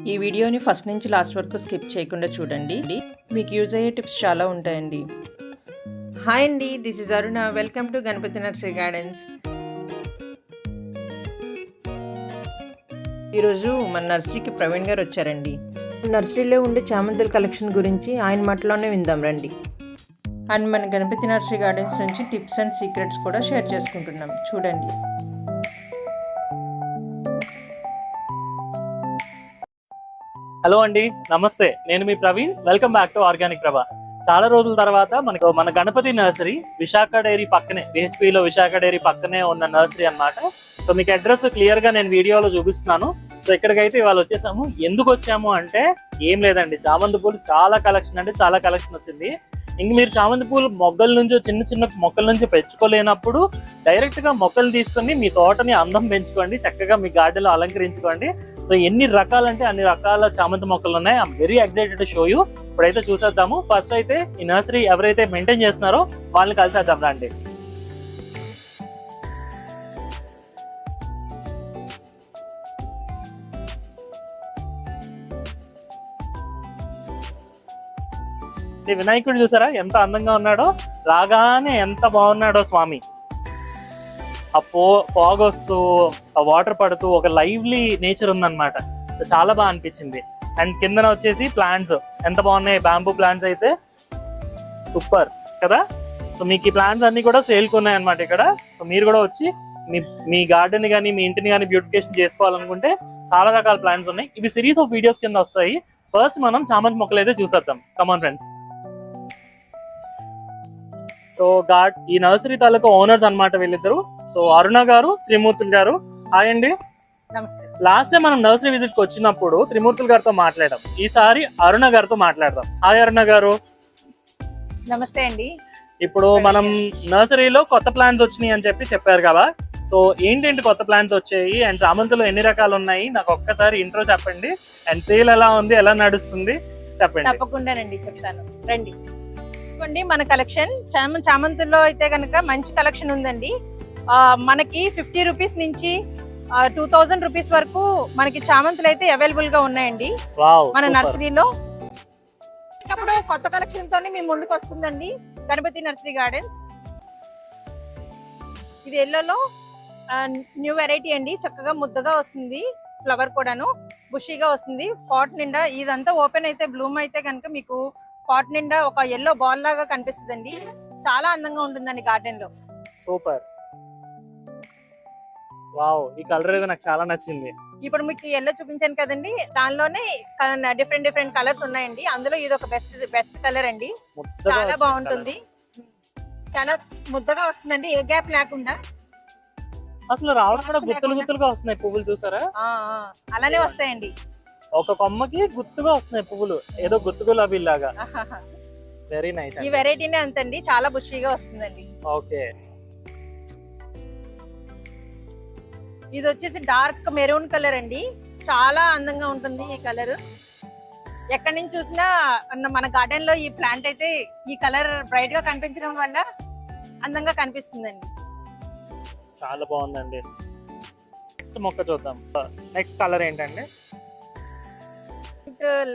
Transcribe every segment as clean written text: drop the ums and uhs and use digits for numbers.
ఈ వీడియోని ఫస్ట్ నుంచి లాస్ట్ వరకు స్కిప్ చేయకుండా చూడండి. మీకు యూజ్ అయ్యే టిప్స్ చాలా ఉంటాయండి. హాయ్ అండి, this is Aruna. Welcome to Ganapathi nursery gardens. ఈరోజు మన నర్సరీకి ప్రవీణ్ గారు వచ్చారండి. నర్సరీలో ఉండే చామంతుల కలెక్షన్ గురించి ఆయన మాటలోనే విందాం రండి. అండ్ మన గణపతి నర్సరీ గార్డెన్స్ నుంచి టిప్స్ అండ్ సీక్రెట్స్ కూడా షేర్ చేసుకుంటున్నాం, చూడండి. హలో అండి, నమస్తే. నేను మీ Praveen. Welcome back to organic Prabha. చాలా రోజుల తర్వాత మన గణపతి నర్సరీ విశాఖ డైరీ పక్కనే, BHPలో విశాఖ డైరీ పక్కనే ఉన్న నర్సరీ అన్నమాట. సో మీకు అడ్రస్ క్లియర్ గా నేను వీడియోలో చూపిస్తున్నాను. సో ఇక్కడికైతే ఇవాళ వచ్చేసాము. ఎందుకు వచ్చాము అంటే ఏం లేదండి, చామంతి పూలు చాలా కలెక్షన్ అంటే చాలా కలెక్షన్ వచ్చింది. ఇంక మీరు చామంతి పూలు మొగ్గల నుంచి చిన్న చిన్న మొక్కల నుంచి పెంచుకోలేనప్పుడు డైరెక్ట్ గా మొక్కలు తీసుకొని మీ తోటని అందం పెంచుకోండి, చక్కగా మీ గార్డెన్ లో అలంకరించుకోండి. సో ఎన్ని రకాలంటే అన్ని రకాల చామంతి మొక్కలు ఉన్నాయి. I'm very excited to show you. ఇప్పుడైతే చూసేద్దాము. ఫస్ట్ అయితే ఈ నర్సరీ ఎవరైతే మెయింటైన్ చేస్తున్నారో వాళ్ళని కలిసేద్దాం రండి. వినాయకుడు చూసారా ఎంత అందంగా ఉన్నాడో, రాగానే ఎంత బాగున్నాడో స్వామి. ఆ ఫాగ్ వస్తూ ఆ వాటర్ పడుతూ ఒక లైవ్లీ నేచర్ ఉందన్నమాట. చాలా బాగా అనిపించింది. అండ్ కిందన వచ్చేసి ప్లాంట్స్ ఎంత బాగున్నాయి, బ్యాంబూ ప్లాంట్స్ అయితే సూపర్ కదా. సో మీకు ఈ ప్లాంట్స్ అన్ని కూడా సేల్కి ఉన్నాయి అనమాట ఇక్కడ. సో మీరు కూడా వచ్చి మీ గార్డెన్ కానీ మీ ఇంటిని కానీ బ్యూటిఫికేషన్ చేసుకోవాలనుకుంటే చాలా రకాల ప్లాంట్స్ ఉన్నాయి. ఇవి సిరీస్ ఆఫ్ వీడియోస్ కింద వస్తాయి. ఫస్ట్ మనం చామంతి మొక్కలు అయితే చూసేద్దాం. Come on friends. సో ఈ నర్సరీ తాలూకా ఓనర్స్ అన్నమాట వీళ్ళిద్దరు. సో అరుణ గారు, త్రిమూర్తులు గారు. హాయ్ అండి. లాస్ట్ టైం మనం నర్సరీ విజిట్ కి వచ్చినప్పుడు త్రిమూర్తులు గారితో మాట్లాడాం. ఈసారి అరుణ గారితో మాట్లాడదాం. హాయ్ అరుణ గారు. నమస్తే అండి. ఇప్పుడు మనం నర్సరీలో కొత్త ప్లాంట్స్ వచ్చినాయి అని చెప్పారు కదా. సో ఏంటంటే కొత్త ప్లాంట్స్ వచ్చాయి అండ్ చామంతులు ఎన్ని రకాలు ఉన్నాయి, నాకు ఒక్కసారి ఇంట్రో చెప్పండి. అండ్ సేల్ ఎలా ఉంది, ఎలా నడుస్తుంది చెప్పండి. తప్పకుండానండి, చెప్తాను రండి. మన కలెక్షన్ చామంతుల్లో అయితే కనుక మంచి కలెక్షన్ ఉందండి. మనకి 50 రూపీస్ నుంచి 2000 రూపీస్ వరకు మనకి చామంతులు అయితే అవైలబుల్ గా ఉన్నాయండి మన నర్సరీలో. ఇప్పుడు కొత్త కలెక్షన్ తోనే మేము ముందుకు వస్తుందండి గణపతి నర్సరీ గార్డెన్స్. ఇది ఎల్లోలో న్యూ వెరైటీ అండి. చక్కగా ముద్దగా వస్తుంది, ఫ్లవర్ కూడాను బుషీగా వస్తుంది. పాట్ నిండా ఇదంతా ఓపెన్ అయితే బ్లూమ్ అయితే కనుక మీకు పాట్ నిండా ఒక ఎల్లో బాల్ లాగా కనిపిస్తుందండి. చాలా అందంగా ఉంటుందండి గార్డెన్ లో. సూపర్. వావ్, ఈ కలర్ ఏదో నాకు చాలా నచ్చింది. ఇప్పుడు మీకు ఎల్లో చూపించాను కదండి, దానిలోనే డిఫరెంట్ కలర్స్ ఉన్నాయండి. అందులో ఇది ఒక బెస్ట్ కలర్ అండి. చాలా బాగుంటుంది, చాలా ముద్దగా వస్తుందండి, ఏ గ్యాప్ లేకుండా. అసలు రావడం కూడా గుత్తులుగా వస్తున్నాయి పువ్వులు, చూసారా? అలానే వస్తాయండి. ఒక కొమ్మకి గుత్తుగా వస్తున్నాయి పువ్వులు, ఏదో గుత్తు గులాబీ లాగా. Very nice. ఈ వెరైటీనే అంతండి, చాలా బుషీగా వస్తుందండి. ఓకే. ఇది వచ్చేసి డార్క్ మెరూన్ కలర్ అండి. చాలా అందంగా ఉంటుంది ఈ కలర్. ఎక్కడి నుంచి చూసినా మన గార్డెన్ లో ఈ ప్లాంట్ అయితే ఈ కలర్ బ్రైట్ గా కనిపించడం వల్ల అందంగా కనిపిస్తుందండి. చాలా బాగుందండి. నెక్స్ట్ మొక్క చూద్దాం. నెక్స్ట్ కలర్ ఏంటండి?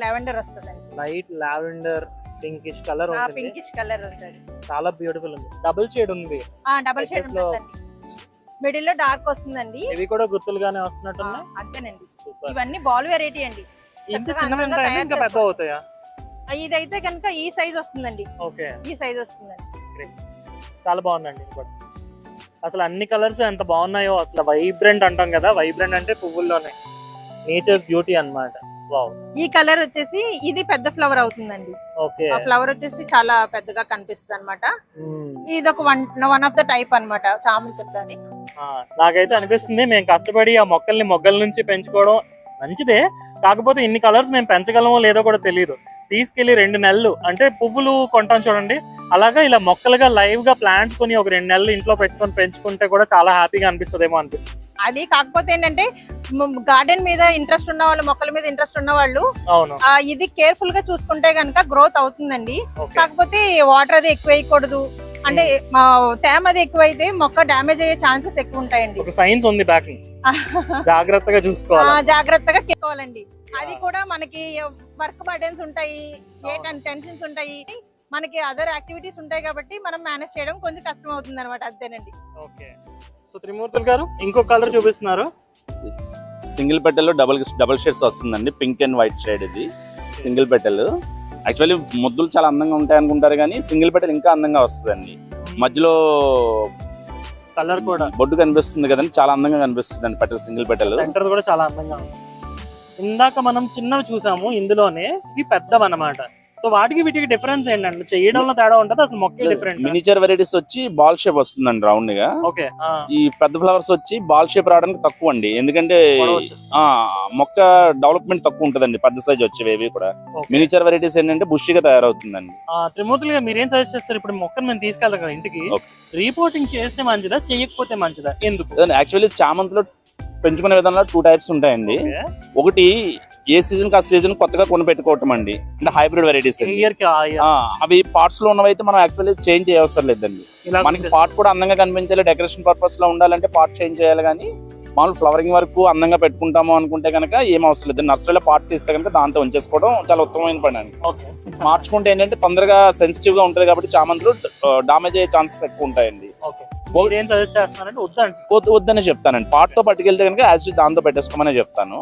లావెండర్ వస్తుందండి. లైట్ లావెండర్ పింకిష్ కలర్ ఉంటుంది. పింకిష్ కలర్ ఉంటుంది, చాలా బ్యూటిఫుల్ ఉంది. డబుల్ షేడ్ ఉంది. డబుల్ షేడ్ ఉంటుందండి. మిడిల్ లో డార్క్ వస్తుందండి. ఇవి కూడా గుత్తులుగానే వస్తున్నట్టున్నాయి. అంతేనండి. ఇవన్నీ బాల్ వెరైటీ అండి. ఇంకా పెద్ద అవుతాయా? ఇదైతే కనుక ఈ సైజ్ వస్తుందండి. ఓకే, ఈ సైజ్ వస్తుందండి. చాలా బాగుందండి. అసలు అన్ని కలర్స్ ఎంత బాగున్నాయో. అసలు వైబ్రెంట్ అంటాం కదా, వైబ్రెంట్ అంటే పువ్వుల్లోనే నేచర్స్ బ్యూటీ అన్నమాట. వావ్. ఈ కలర్ వచ్చేసి ఇది పెద్ద ఫ్లవర్ అవుతుందండి. ఓకే. ఆ ఫ్లవర్ వచ్చేసి చాలా పెద్దగా కనిపిస్తుంది అన్నమాట. ఇది ఒక వన్ ఆఫ్ ద టైప్ అన్నమాట చామంతి. నాకైతే అనిపిస్తుంది మేము కష్టపడి ఆ మొగ్గల నుంచి పెంచుకోవడం మంచిదే, కాకపోతే ఇన్ని కలర్స్ మేము పెంచగలమో లేదో కూడా తెలియదు. తీసుకెళ్లి 2 నెలలు అంటే పువ్వులు కొంటాం చూడండి, అలాగా ఇలా మొక్కలుగా లైవ్ గా ప్లాంట్స్ కొని ఒక 2 నెలలు ఇంట్లో పెట్టుకొని పెంచుకుంటే కూడా చాలా హ్యాపీగా అనిపిస్తుందేమో అనిపిస్తుంది. అది కాకపోతే ఏంటంటే గార్డెన్ మీద ఇంట్రెస్ట్ ఉన్న వాళ్ళు, మొక్కల మీద ఇంట్రెస్ట్ ఉన్న వాళ్ళు ఇది కేర్ఫుల్ గా చూసుకుంటే గనక గ్రోత్ అవుతుందండి. కాకపోతే వాటర్ అది ఎక్కువ వేయకూడదు, అంటే తేమ అది ఎక్కువైతే మొక్క డ్యామేజ్ అయ్యే ఛాన్సెస్ ఎక్కువ ఉంటాయండి. సైన్స్ ఉంది బ్యాక్, జాగ్రత్తగా చూసుకోవాలి, జాగ్రత్తగా చేసుకోవాలండి. అది కూడా మనకి వర్క్ బర్డెన్స్ ఉంటాయి, టెన్షన్స్ ఉంటాయి, మనకి అదర్ యాక్టివిటీస్ ఉంటాయి కాబట్టి మనం మేనేజ్ చేయడం కొంచెం కష్టం అవుతుంది అనమాట. అంతేనండి. ఓకే. సో త్రిమూర్తులు గారు ఇంకో కలర్ చూపిస్తున్నారు. సింగిల్ పెటల్ డబుల్ షేడ్స్ వస్తుందండి, పింక్ అండ్ వైట్ షేడ్. ఇది సింగిల్ పెటల్. యాక్చువల్లీ ముద్దులు చాలా అందంగా ఉంటాయి అనుకుంటారు కానీ సింగిల్ పెటల్ ఇంకా అందంగా వస్తుందండి. మధ్యలో కలర్ కూడా బొడ్డు కనిపిస్తుంది కదండి, చాలా అందంగా కనిపిస్తుంది అండి పెటల్, సింగిల్ పెటల్. సెంటర్ కూడా చాలా అందంగా ఉంది. ఇందాక మనం చిన్నవి చూసాము, ఇందులోనే ఇవి పెద్దవన్నమాట. సో వాటికి వీటికి డిఫరెన్స్ ఏంటంటే చేయడంలో తేడా ఉంటుంది, అసలు మొక్క డిఫరెంట్. మినిచర్ వెరైటీస్ వచ్చి బాల్ షేప్ వస్తుందండి రౌండ్ గా. ఓకే. ఈ పెద్ద ఫ్లవర్స్ వచ్చి బాల్ షేప్ రావడానికి తక్కువ అండి, ఎందుకంటే మొక్క డెవలప్మెంట్ తక్కువ ఉంటదండి పెద్ద సైజ్ వచ్చేవి కూడా. మినిచర్ వెరైటీస్ ఏంటంటే బుషిగా తయారవుతుందండి. త్రిమూర్తులుగా మీరేం సజెస్ట్ చేస్తారు? ఇప్పుడు మొక్కను మేము తీసుకెళ్ళాలి కదా ఇంటికి, రీపోర్టింగ్ చేస్తే మంచిదా చేయకపోతే మంచిదా, ఎందుకు? యాక్చువల్లీ చామంతిలో పెంచుకునే విధానంలో 2 టైప్స్ ఉంటాయండి. ఒకటి ఏ సీజన్ కి ఆ సీజన్ కొత్తగా కొని పెట్టుకోవటం అండి, అంటే హైబ్రిడ్ వెరైటీస్. అవి పార్ట్స్ లో ఉన్నవైతే మనం యాక్చువల్లీ చేంజ్ చేయవసరం లేదండి. మనకి పార్ట్ కూడా అందంగా కనిపించాలి, డెకరేషన్ పర్పస్ లో ఉండాలంటే పార్ట్ చేంజ్ చేయాలి. కానీ మామూలు ఫ్లవరింగ్ వరకు అందంగా పెట్టుకుంటాము అనుకుంటే కనుక ఏం అవసరం లేదు. నర్సరీలో పార్ట్ తీస్తే కనుక దాంతో ఉంచేసుకోవడం చాలా ఉత్తమమైన పని అండి. మార్చుకుంటే ఏంటంటే తొందరగా సెన్సిటివ్ గా ఉంటుంది కాబట్టి చామంతులు డామేజ్ అయ్యే ఛాన్సెస్ ఎక్కువ ఉంటాయండి. ఏం సజెస్ట్ చేస్తున్నారంటే వద్దనే చెప్తానండి. పార్ట్ తో పట్టుకెళ్తే కనుక యాజ్ దాంతో పెట్టేసుకోమనే చెప్తాను.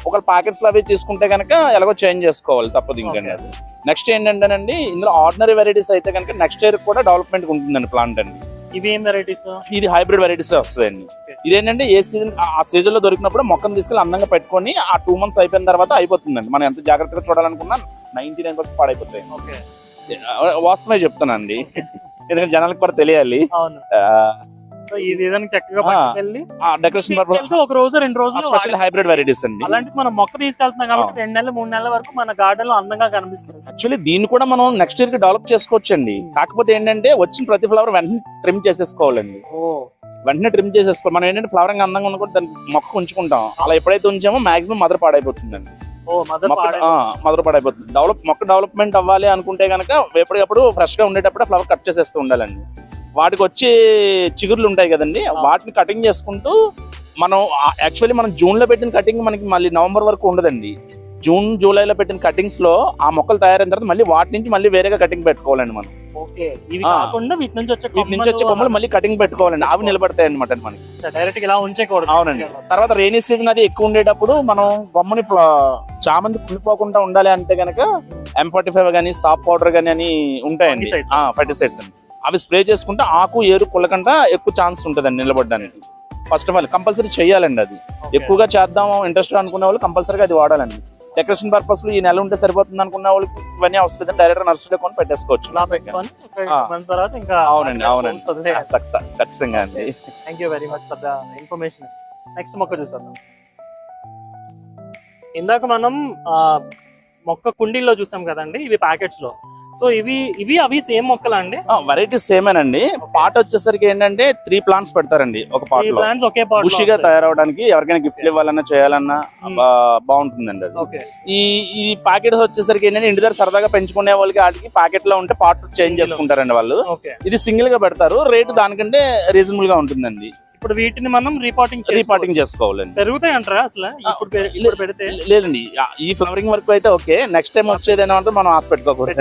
ఒక ప్యాకెట్స్ లో అవి తీసుకుంటే కనుక ఎలాగో చేంజ్ చేసుకోవాలి, తప్పదు. ఇంకండి అది నెక్స్ట్ ఏంటంటేనండి, ఇందులో ఆర్డినరీ వెరైటీస్ అయితే కనుక నెక్స్ట్ ఇయర్ కూడా డెవలప్మెంట్ ఉంటుందండి ప్లాంట్ అండి. ఇవి ఏం వెరైటీస్? ఇది హైబ్రిడ్ వెరైటీస్ వస్తుందండి. ఇదేంటంటే ఏ సీజన్ ఆ సీజన్ లో దొరికినప్పుడు మొక్కను తీసుకెళ్ళి అందంగా పెట్టుకొని ఆ 2 months అయిపోయిన తర్వాత అయిపోతుందండి. మనం ఎంత జాగ్రత్తగా చూడాలనుకున్నా 99% పాడైపోతాయి. వాస్తవమే చెప్తానండి, ఎందుకంటే జనాలకు కూడా తెలియాలి. సో ఈ సీజన్ చక్కగా పట్టుకెళ్ళి డెకరేషన్ పర్పస్ ఒక రోజు 2 రోజులు స్పెషల్ హైబ్రిడ్ వెరైటీస్ అండి. అలాంటి మనం మొక్క తీసుకెళ్తున్నాం కాబట్టి 2 నెలలు 3 నెలల వరకు మన గార్డెన్ లో అందంగా కనిపిస్తుంది. యాక్చువల్లీ దీన్ని కూడా మనం నెక్స్ట్ ఇయర్ కి డెవలప్ చేసుకోవచ్చండి. కాకపోతే ఏంటంటే వచ్చిన ప్రతి ఫ్లవర్ వెంటనే ట్రిమ్ చేసేసుకోవాలండి. వెంటనే ట్రిమ్ చేసేసుకోవాలి. మనం ఏంటంటే ఫ్లవరింగ్ అందంగా ఉన్న కూడా దాన్ని మొక్క ఉంచుకుంటాం. అలా ఎప్పుడైతే ఉంచామో మాక్సిమం మదర్ పాడైపోతుందండి. మదర్ పాడైపోతుంది. మొక్క డెవలప్మెంట్ అవ్వాలి అనుకుంటే కనుక ఎప్పటికప్పుడు ఫ్రెష్ గా ఉండేటప్పుడు ఫ్లవర్ కట్ చేసేస్తూ ఉండాలండి. వాటికి వచ్చే చిగుర్లు ఉంటాయి కదండి, వాటిని కటింగ్ చేసుకుంటూ మనం యాక్చువల్లీ మనం జూన్ లో పెట్టిన కటింగ్ మనకి మళ్ళీ నవంబర్ వరకు ఉండదండి. జూన్ జూలైలో పెట్టిన కటింగ్స్ లో ఆ మొక్కలు తయారైన తర్వాత మళ్ళీ వాటి నుంచి మళ్ళీ వేరేగా కటింగ్ పెట్టుకోవాలండి మనం. వీటి నుంచి వచ్చే కొమ్మలు మళ్ళీ కటింగ్ పెట్టుకోవాలండి. అవి నిలబడతాయి అనమాట మనకి. డైరెక్ట్ ఇలా ఉంచేకూడదు. అవునండి. తర్వాత రైనీ సీజన్ అది ఎక్కువ ఉండేటప్పుడు మనం బొమ్మని చామంతి కుళ్ళిపోకుండా ఉండాలి అంటే కనుక M45 కానీ సాప్ పౌడర్ కానీ అని ఉంటాయండి, ఫర్టిసైడ్స్ అండి. అవి స్ప్రే చేసుకుంటే ఆకు ఏరు కుళ్ళకుండా ఎక్కువ ఛాన్స్ ఉంటుందండి నిలబడడానికి. ఫస్ట్ ఆఫ్ ఆల్ కంపల్సరీ చేయాలండి. అది ఎక్కువగా చేద్దాం ఇంట్రెస్ట్ అనుకునే వాళ్ళు కంపల్సరీగా అది వాడాలండి. డెకరేషన్ పర్పస్ లో ఈ నెల ఉంటే సరిపోతుంది అనుకున్న వాళ్ళకి ఇవన్నీ అవసరం లేదండి, డైరెక్ట్ నర్సరీలో కొని పెట్టేసుకోవచ్చు. అవునండి అవునండి, ఖచ్చితంగా అండి. Thank you very much for the information. Next మొక్క చూసాం. ఇందాక మనం మొక్క కుండీల్లో చూసాం కదండి, ఇవి ప్యాకెట్స్ లో. సో ఇవి అవి సేమ్ మొక్కలా అండి? వెరైటీస్ సేమేనండి. పాట్ వచ్చేసరికి ఏంటంటే 3 plants పెడతారండి ఒక పాట్ లో. బుషిగా తయారవడానికి ఎవరికైనా గిఫ్ట్ ఇవ్వాలన్నా చేయాలన్నా బాగుంటుందండి అది. ఈ ప్యాకెట్స్ వచ్చేసరికి ఏంటంటే ఇంటి దగ్గర సరదాగా పెంచుకునే వాళ్ళకి వాటికి ప్యాకెట్ లో ఉంటే పాట్ చేంజ్ చేసుకుంటారండి వాళ్ళు. ఇది సింగిల్ గా పెడతారు, రేటు దానికంటే రీజనబుల్ గా ఉంటుందండి. ఇప్పుడు వీటిని మనం రీపాటింగ్ చేసుకోవాలండి. పెరుగుతాయి అంటారా అసలు ఇప్పుడు పెడితే? లేదండి, ఈ ఫ్లవరింగ్ వరకు అయితే ఓకే. నెక్స్ట్ టైం వచ్చేది ఏమంటే మనం ఆశ పెట్టుకోకూడదు.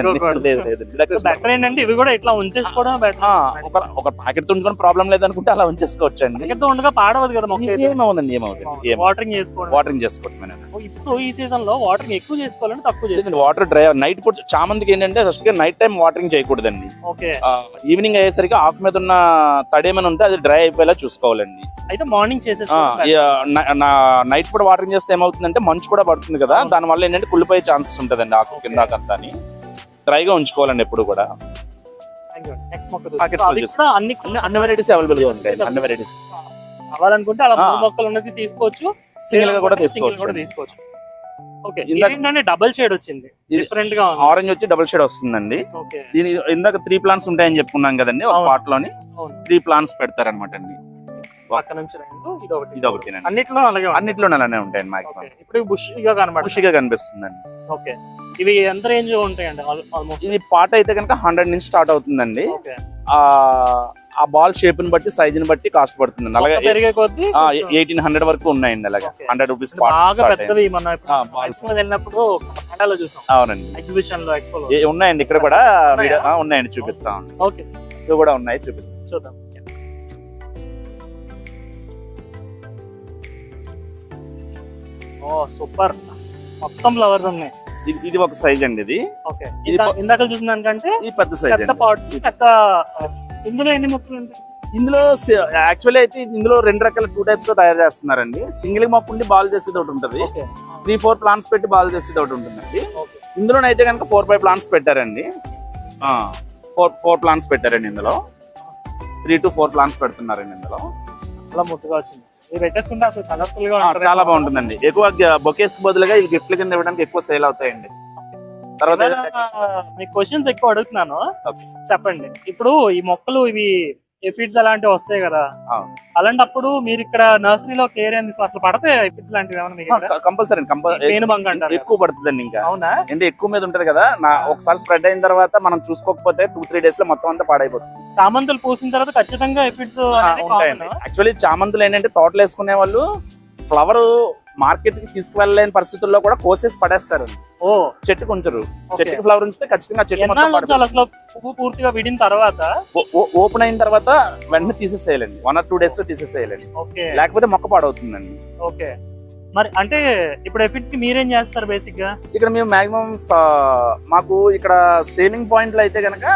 ఏంటంటే ఇవి కూడా ఇట్లా ఉంచేసుకోవడం ఒక ప్యాకెట్ ఉంచుకొని ప్రాబ్లం లేదనుకుంటే అలా ఉంచేసుకోవచ్చు అండి. ఉండగా పాడవదు కదా మొక్క. ఏమవుతుంది వాటరింగ్ చేసుకోవడం. ఇప్పుడు ఈ సీజన్ లో వాటరింగ్ ఎక్కువ చేసుకోవాలంటే తక్కువ చేసుకోవాలి. వాటర్ డ్రై నైట్ పూట చామంతికి ఏంటంటే ఫస్ట్ నైట్ టైం వాటరింగ్ చేయకూడదండి. ఈవినింగ్ అయ్యేసరికి ఆకు మీద ఉన్న తడేమని ఉంటే అది డ్రై అయిపోయేలా చూసుకోవాలి. అయితే మార్నింగ్ నైట్ కూడా వాటరింగ్ చేస్తే ఏమవుతుందంటే మంచు కూడా పడుతుంది కదా, దాని వల్ల ఏంటంటే కుళ్ళిపోయే ఛాన్సెస్ ఉంటదండి ఆకు కింద. డ్రైగా ఉంచుకోవాలండి ఎప్పుడు కూడా. అన్ని వెరైటీస్ అవైలబుల్ గా ఉంటాయి. అన్ని వెరైటీస్ కావాలనుకుంటే అలా 3 మొక్కలు ఉన్నది తీసుకోవచ్చు, సింగిల్ గా కూడా తీసుకోవచ్చు. డబుల్ షేడ్ వచ్చింది, డిఫరెంట్ గా ఆరెంజ్ వచ్చి డబుల్ షేడ్ వస్తుందండి. దీని ఇందాక 3 plants ఉంటాయని చెప్పుకున్నాం కదండి, ఒక పాట్ లోని 3 plants పెడతారనమాట అండి. అన్నిట్లోనే అలానే ఉంటాయండి మాక్సిమం. ఇప్పుడు బుషిగా కనిపిస్తుందండి. ఓకే, ఇవి ఎంత రేంజ్ ఉంటాయండి? ఇది పాట్ అయితే కనుక 100 నుంచి స్టార్ట్ అవుతుందండి. ఆ బాల్ షేప్ ని బట్టి సైజ్ ని బట్టి కాస్ట్ పడుతుంది. అలాగే పెరిగే కొద్దీ 1800 వరకు ఉన్నాయండి. అలాగే 100 రూపీస్ బాగా పెద్దవి మనం ఎక్స్పో వెళ్ళినప్పుడు కన్నడలో చూసాం. అవునండి, ఎగ్జిబిషన్ లో ఎక్స్పో ఉన్నాయండి. ఇక్కడ కూడా ఉన్నాయండి, చూపిస్తాం. ఓకే, ఇవి కూడా ఉన్నాయి, చూపిస్తాం. చూద్దాం. ఓ సూపర్, మొత్తం ఫ్లవర్స్ ఉన్నాయి. ఇది ఒక సైజ్ అండి. ఇది ఓకే, ఇందాక చూసిన దానికంటే ఈ పెద్ద సైజ్, పెద్ద పాట్, పెద్ద. ఇందులో ఎన్ని మొక్కలు ఉంటాయి? ఇందులో యాక్చువల్లీ అయితే ఇందులో 2 రకాల 2 టైప్స్ లో తయారు చేస్తున్నారండి. సింగిల్ మొక్క ఉండి బాల్ చేసేది ఒకటి ఉంటుంది, 3-4 ప్లాంట్స్ పెట్టి బాల్ చేసేది ఒకటి ఉంటుందండి. ఇందులోనైతే కనుక 4-5 ప్లాంట్స్ పెట్టారండి. 4 ప్లాంట్స్ పెట్టారండి. ఇందులో 3 to 4 ప్లాంట్స్ పెడుతున్నారండి. ఇందులో చాలా ముట్టుగా వచ్చింది. ఇది పెట్టేసుకుంటే అసలు కలర్ఫుల్ గా ఉంటుంది, చాలా బాగుంటుందండి. ఎక్కువ బొకేస్ బదులుగా ఈ గిఫ్ట్ల కింద ఇవ్వడానికి ఎక్కువ సేల్ అవుతాయండి. తర్వాత మీకు క్వశ్చన్స్ ఎక్కువ అడుగుతున్నాను, చెప్పండి. ఇప్పుడు ఈ మొక్కలు ఇవి ఎఫిడ్స్ అలాంటివి వస్తాయి కదా, అలాంటప్పుడు మీరు ఇక్కడ నర్సరీలో కేర్ ఏంది అసలు పడతాయి ఎఫిడ్స్ లాంటివి ఏమైనా? కంపల్సరీ పేనుబంక అంటారు, ఎక్కువ పడుతుందండి. ఇంకా అవునా? అంటే ఎక్కువ మీద ఉంటది కదా, ఒకసారి స్ప్రెడ్ అయిన తర్వాత మనం చూసుకోకపోతే 2-3 డేస్ లో మొత్తం అంతా పాడైపోతుంది. చామంతులు పూసిన తర్వాత ఖచ్చితంగా ఎఫిడ్స్ ఉంటాయండి. యాక్చువల్లీ చామంతులు ఏంటంటే తోటలు వేసుకునే వాళ్ళు ఫ్లవర్ మార్కెట్ కి తీసుకువెళ్ళలేని పరిస్థితుల్లో కూడా కోసేసి పడేస్తారు. ఓ, చెట్టుకు ఉంచరు. చెట్టుకి ఫ్లవర్ ఉంచితే ఖచ్చితంగా చెట్టు అసలు పువ్వు పూర్తిగా విడిన తర్వాత ఓపెన్ అయిన తర్వాత వెంటనే తీసేసేయాలండి. 1 or 2 డేస్ లో తీసేసేయాలండి, లేకపోతే మొక్క పాడవుతుందండి. ఓకే, మరి అంటే ఇప్పుడు ఎఫిడ్స్ కి మీరేం చేస్తారు బేసిక్ గా? ఇక్కడ మేము మాక్సిమం మాకు ఇక్కడ సేలింగ్ పాయింట్లు అయితే కనుక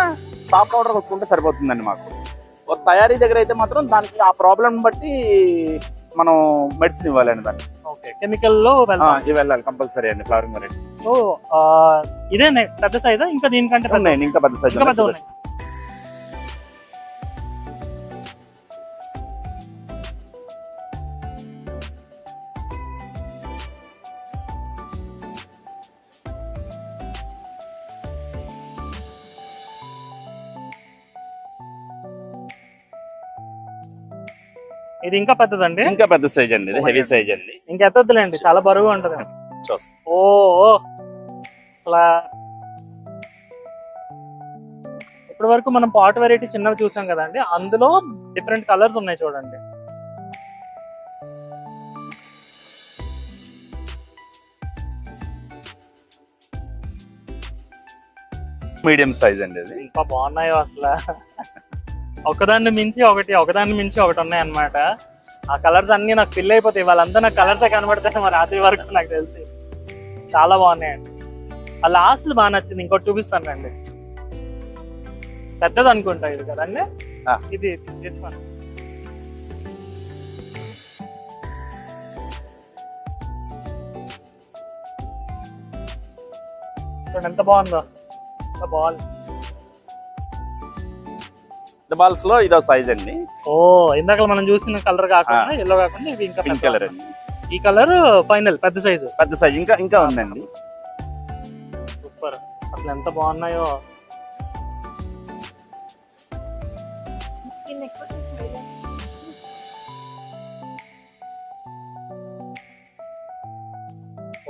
స్టాప్ పౌడర్ కొట్టుకుంటే సరిపోతుందండి. మాకు తయారీ దగ్గర అయితే మాత్రం దానికి ఆ ప్రాబ్లం బట్టి మనం మెడిసిన్ ఇవ్వాలండి. దాన్ని కెమికల్ లో వెళ్ళాలి కంపల్సరీ అండి. Flowering variety. సో ఇదే పెద్ద సైజా ఇంకా దీనికంటే? ఉన్నాయండి, ఇంకా పెద్ద సైజ్. ఇది ఇంకా పెద్దదండి? ఇంకా పెద్ద సైజ్ అండి, ఇది హెవీ సైజ్ అండి. ఇంకా ఎత్తలేండి, చాలా బరువుగా ఉంటది. ఓ అసలు ఇప్పటి వరకు మనం పాట్ వెరైటీ చిన్నవి చూసాం కదండి, అందులో డిఫరెంట్ కలర్స్ ఉన్నాయి చూడండి. మీడియం సైజ్ అండి. ఇది ఇంకా బాగున్నాయో అసలు, ఒకదాన్ని మించి ఒకటి ఉన్నాయి అన్నమాట. ఆ కలర్స్ అన్ని నాకు ఫిల్ అయిపోతాయి. వాళ్ళంతా నాకు కలర్స్ కనబడతాయి మరి రాత్రి వరకు నాకు తెలిసి. చాలా బాగున్నాయండి. ఆ లాస్ట్ బాగా నచ్చింది, ఇంకోటి చూపిస్తాను రండి. పెద్దది అనుకుంటా ఇది కదండి, ఇది తీసుకోండి. చూడండి ఎంత బాగుందో బాల్. బాల్స్ లో ఇదో సైజ్ అండి. ఓ, ఇందాక మనం చూసిన కలర్ కాకుండా ఎల్లో కాకుండా ఇది ఇంకా పింక్ కలర్ అండి. ఈ కలర్ ఫైనల్ పెద్ద సైజ్ ఇంకా ఉందండి. సూపర్, అసలు ఎంత బాగున్నాయో.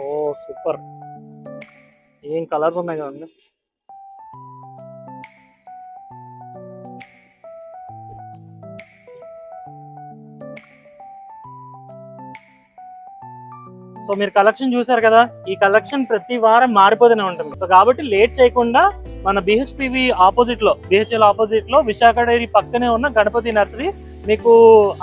ఓ సూపర్, ఏం కలర్స్ ఉన్నాయి కదండి. సో మీరు కలెక్షన్ చూసారు కదా, ఈ కలెక్షన్ ప్రతి వారం మారిపోతూనే ఉంటుంది. సో కాబట్టి లేట్ చేయకుండా మన బిహెచ్పివి ఆపోజిట్ లో, బిహెచ్ఎల్ ఆపోజిట్ లో విశాఖ డైరీ పక్కనే ఉన్న గణపతి నర్సరీ. మీకు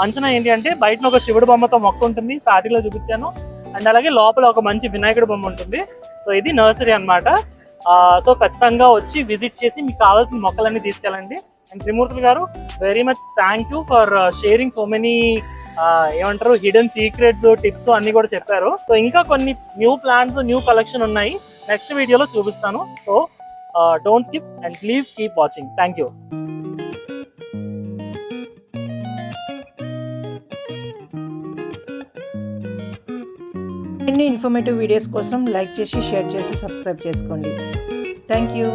అంచనా ఏంటి అంటే బయట ఒక శివుడు బొమ్మతో మొక్క ఉంటుంది, సాటిలో చూపించాను, అండ్ అలాగే లోపల ఒక మంచి వినాయకుడి బొమ్మ ఉంటుంది. సో ఇది నర్సరీ అన్నమాట. సో ఖచ్చితంగా వచ్చి విజిట్ చేసి మీకు కావాల్సిన మొక్కలన్నీ తీసుకెళ్ళండి. అండ్ త్రిమూర్తులు గారు, very much thank you for sharing so many ఏమంటారు హిడెన్ సీక్రెట్స్, టిప్స్ అన్ని కూడా చెప్పారు. సో ఇంకా కొన్ని న్యూ ప్లాంట్స్, న్యూ కలెక్షన్ ఉన్నాయి, నెక్స్ట్ వీడియోలో చూపిస్తాను. So don't skip and please keep watching. Thank you. Informative videos కోసం లైక్ చేసి, షేర్ చేసి, సబ్స్క్రైబ్ చేసుకోండి. Thank you.